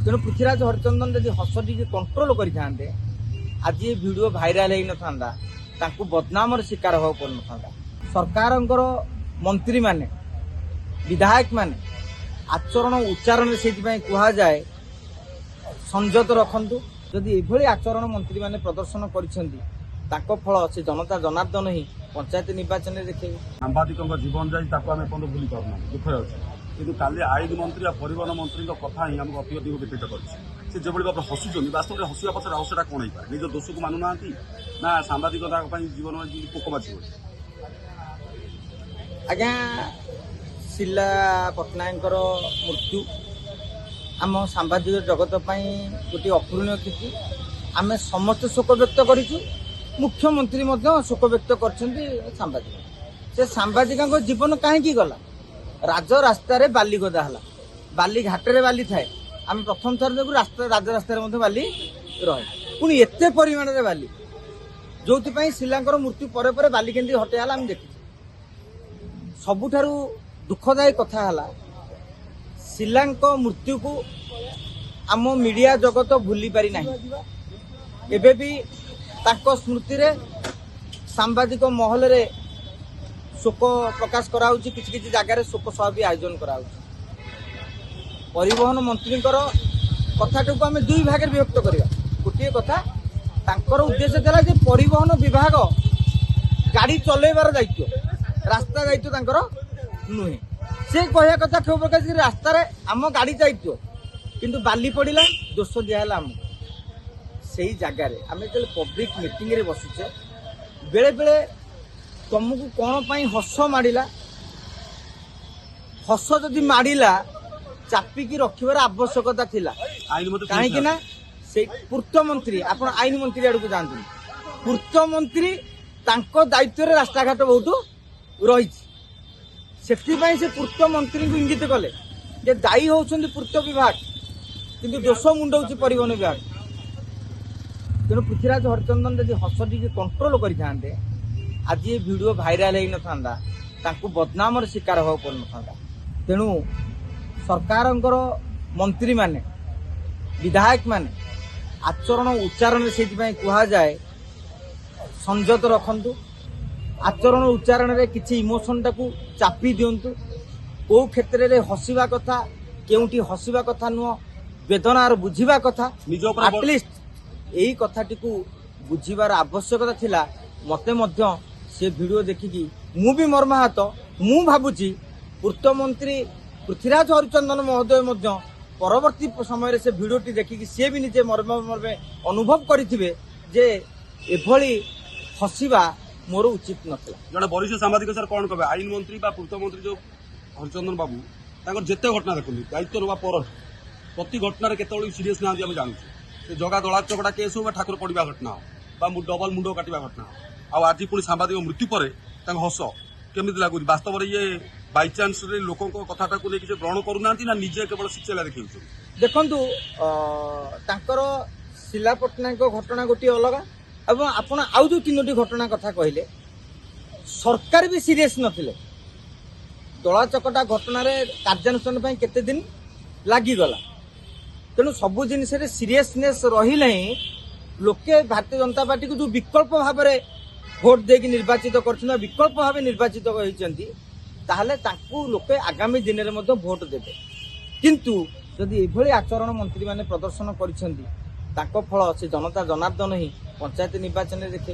तेणु पृथ्वीराज हरिचंदन जब हस T control करते आज ये वीडियो भाइराल हो ना बदनाम शिकार हो पड़ न सरकार मंत्री माने विधायक माने आचरण उच्चारण से कह जाए संयत रखु जदि एभली आचरण मंत्री माने प्रदर्शन कर फल से जनता जनार्दन ही पंचायत निर्वाचन में देखे सांबादिक जीवन जाए भूली पारना दुख अच्छे कि काली आईन मंत्री और परिवहन मंत्री कथा ही आमको अत्यधिक व्यतीत कर जो भाव हसुच्च वास्तव में हसिया पचर आवश्यकता कौन हो निज दोष को मानुना ना सांबादिकता जीवन पोक बाजी आज्ञा शिला पट्टनायक मृत्यु आम सांबादिक जगत गोटे अपूरणीय क्षति आम समस्त शोक व्यक्त करूँ मुख्यमंत्री शोक व्यक्त कर सांबादिक से सांबादिक जीवन कहीं गला राज रास्त बाली गदा है बाली घाटे बाली थाए आम प्रथम थर देखू राज रास्त बाली रहे पुणी एत परिमाण में बाली जो शिला मृत्यु पर बाली केंद्र हटेगा आम देखी सबुठारु दुखदायी कथा है शिला मृत्यु को आम मीडिया जगत भूली पारि नाही एबे भी ताको स्मृति रे सांबादिक महल रे शोक प्रकाश कराउछि किछि किछि जगह शोक सभा भी आयोजन कराउछि परिवहन मंत्री कथाटा को आम दुई भाग विभक्त करवा गोटे कथा तांकर उद्देश्य था जे परिवहन विभाग गाड़ी चलैबार दायित्व रास्ता दायित्व तांकर नुहे से कहया कथा क्षोभ प्रकाश रास्तार आम गाड़ी दायित्व किंतु बाली पड़ा दोष दिहला आमको से जगार आम जो पब्लिक मीटिंग रे बसुचे बेले बेले तुमको कौन पाई हस माड़ा हस जदि माड़ा चापिकी रखिबार आवश्यकता थिला कहीं ना से पूर्त मंत्री आप आईन मंत्री आड़ को जातु पूर्त मंत्री दायित्व रे रास्ता घाट बहुत रही से पूर्त मंत्री को इंगित कले जे दायी होउछन्ति पूर्त विभाग किंतु दोष मुंडौछि परिवहन विभाग तेणु पृथ्वीराज हरिचंदन जब हस टी कंट्रोल करते आज ये वीडियो भाइराल हो ना बदनाम शिकार हो पड़ न तेणु सरकार मंत्री माने विधायक माने आचरण उच्चारण से कह जाए संयत रखु आचरण उच्चारण रे किछि इमोशन टाकू चापी दिंतु कौ क्षेत्र में हसवा कथा केउठी हसवा कथा नुह वेदनार बुझीबा कथा एटलिस्ट यही कथाटी को बुझीबार आवश्यकता थिला मते मध्य से वीडियो देखिकी मु भी मर्माहत मु भाबुची पूर्त मंत्री पृथ्वीराज हरिचंदन महोदय मध्य परवर्ती समय से वीडियोटी देखिकी सी भी निजे मर्मे अनुभव करथिबे जे एभली हसिबा मोर उचित नथिला जड़े वरिष्ठ सांबादिक सर कौन कहे आईन मंत्री पूर्त मंत्री जो हरिचंदन बाबू जिते घटना देखते दायित्व ना पर प्रति घटना केत सीरीयस ना आम जानूँ से जगह दला चकड़ा केस हो ठाकुर पड़ा घटना हो डबल मुंड काटा घटना हो आज पुणी सांबादिक मृत्यु पर हस केमी लगुच वास्तव में ये बाईचान्स लोक कथा को लेकिन ग्रहण करूना ना निजे केवल शिक्षा देखी देखु शिला पट्टनायक घटना गोटे अलग एवं आपण आउ जो तीनोटी घटना कथा कहले सरकार भी सीरियस नथिले दला चकटा घटना कार्यानुष्ठान केते दिन लागिगला तेणु सबू जिनस सीरियसनेस रही लोके भारतीय जनता पार्टी को जो विकल्प भाव में भोट देकी निर्वाचित कर विकल्प भाव निर्वाचित होती लोके आगामी दिन में भोट देवे किंतु जदि एभली आचरण मंत्री माने प्रदर्शन कर फल से जनता जनार्दन ही पंचायत निर्वाचन में देखे।